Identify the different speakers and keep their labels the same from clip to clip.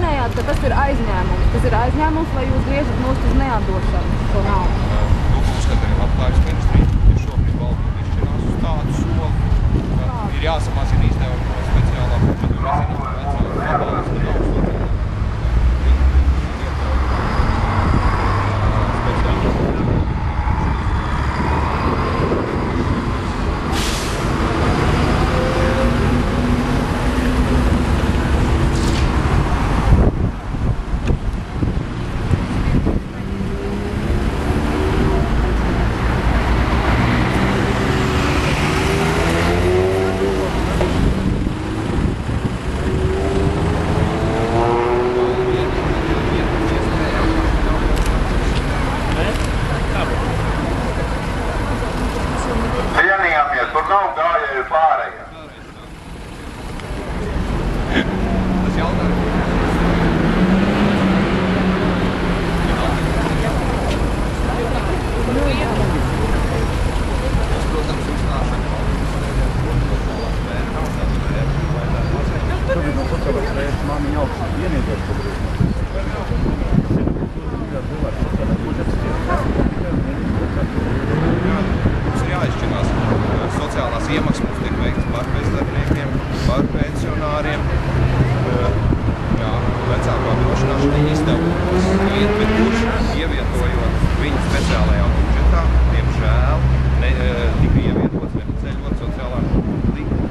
Speaker 1: minējāt, ka tas ir aizņēmums. Tas ir aizņēmums, lai jūs griežat nost uz neatdošanu šo naudu.
Speaker 2: Uzskata arī Labklājības ministrija, ka šobrīd valdība izšķirās uz tādu soli, ka ir jāsamazina izdevumi no speciālā budžeta,
Speaker 3: Tur nav gājēju pārējā.
Speaker 2: Tas jautājums. Protams, uzstāšana kontrolās vēra nav tāds vēra, vai tā mazliet.
Speaker 4: Tur ir kontrolās vērs, mani augsts vienīgais, ko
Speaker 2: Mums ir jāizšķirās. Sociālās iemaksas mums tiek veikts par bezdarbniekiem, par pensionāriem, vecāku apdrošināšanai izdevumi, kas iet, bet kurš ievietojot viņu speciālajā budžetā, diemžēl, tika ievietots ceļot sociālā likuma.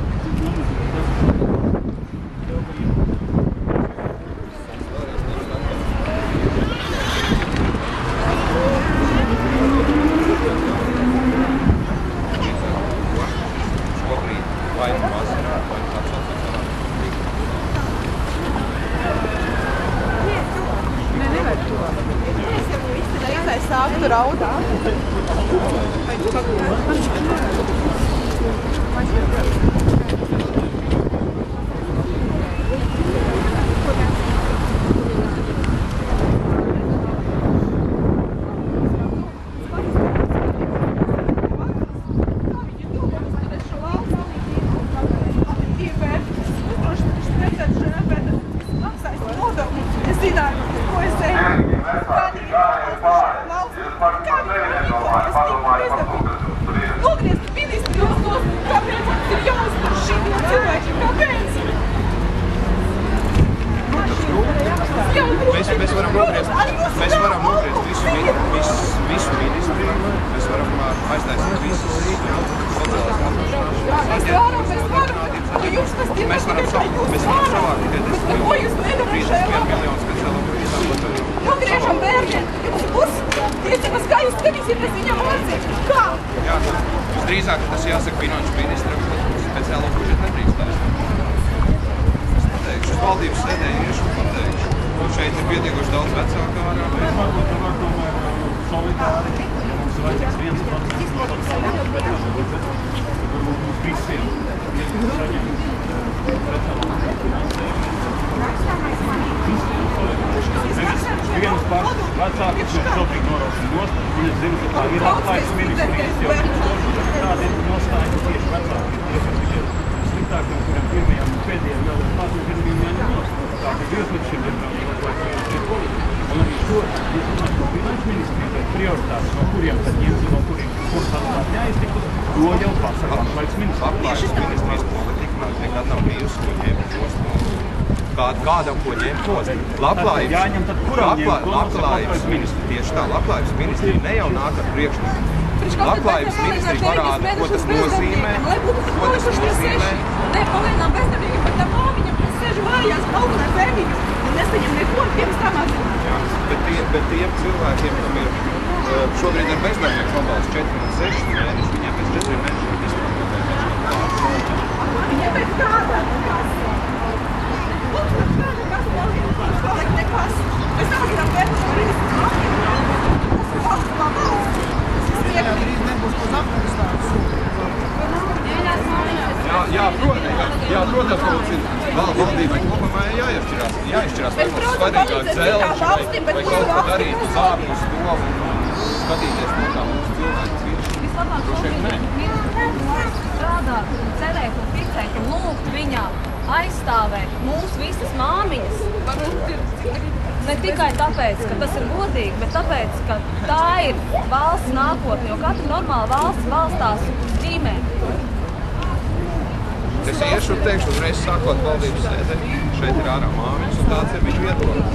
Speaker 1: Sāktu raudāt.
Speaker 2: Mēs varam nogriezt visu ministriju, mēs varam aiztaisīt visus sociālās apdrošināšanas. Mēs varam savākt 30 miljonus speciālā budžetā.
Speaker 1: Nogriežam bērniem, jums būs tiecenas, kā jūs skatīsieties viņam acīm. Kā?
Speaker 2: Jā, visdrīzāk tas jāsaka finanšu ministram, ka speciālo budžetu nedrīkst aizstāvēt. Es pateikšu, uz valdības sēdēju pateikšu. Šeit ir pietiekoši daudz vecāku ārā.
Speaker 4: Tomēr solidāri. Mums ir vajadzīgs 1% no speciālā budžeta. Mums visiem ir saņemt speciālo finansējumu. Vienas pašas vecākas mēs šobrīd noraušam nost. Viņas zina, ka tā ir Labklājības ministrijas jau tāda ir nostājuma tieši vecāki. Sliktākiem, kuriem pirmajām un pēdējiem vēl ir pārāk pirmajām jāņem nost. Tātad 20 šim ir un arī šo finanšu ministriju pēc prioritātes, no kuriem tad ņemt, no kuriem sadalāt jāiztiktu, to jau pasaka Labklājības ministrija.
Speaker 2: Labklājības ministrijas politika nekad nav bijusi, ko ņemt nost. Kādam, ko ņemt nost.
Speaker 4: Jāņem tad kuram ņemt
Speaker 2: Labklājības ministrija, tieši tā, Labklājības ministrija ne jau nāk ar priekšlikumu. Labklājības ministrija parāda, ko tas nozīmē,
Speaker 1: Ne, palēnām bezdarbīgiem, bet tā māmiņa, kas sēž mājās, augurē bērnīgas un nesaņem neko, pirms tā mazina.
Speaker 2: Jā, bet tiem cilvēkiem, kam ir šobrīd ar bezdarbnieku pabalstu 4 un 6 mēneši, viņiem pēc 4 mēnešiem izpratīt.
Speaker 1: Viņiem pēc kādā nekas. Lūdzu, pēc kāda kas vēl paliek nekas. Mēs samaginām bērnu no ministras māmiņu. Tas ir valsts kā valsts.
Speaker 5: Jā, drīz nebūs ko Afganistānas.
Speaker 2: Jā, protams, ka mums ir valdībai kopumā jāizšķirās, vai mums svarīgāk dzelži, vai kaut ko darīt uz ārpus to un skatīties no kā mums cilvēks ir.
Speaker 1: Vislabāk šobrīd strādāt un cerēt un ticēt un lūgt viņām
Speaker 6: aizstāvēt mūsu visas māmiņas. Ne tikai tāpēc, ka tas ir godīgi, bet tāpēc, ka tā ir valsts nākotne, jo katra normāla valsts balstās uz ģimeni.
Speaker 2: Es iešu un teikšu uzreiz sākot valdības sēdē. Šeit ir ārā māmiņas un tāds ir viņu viedoklis.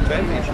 Speaker 2: Centīšu.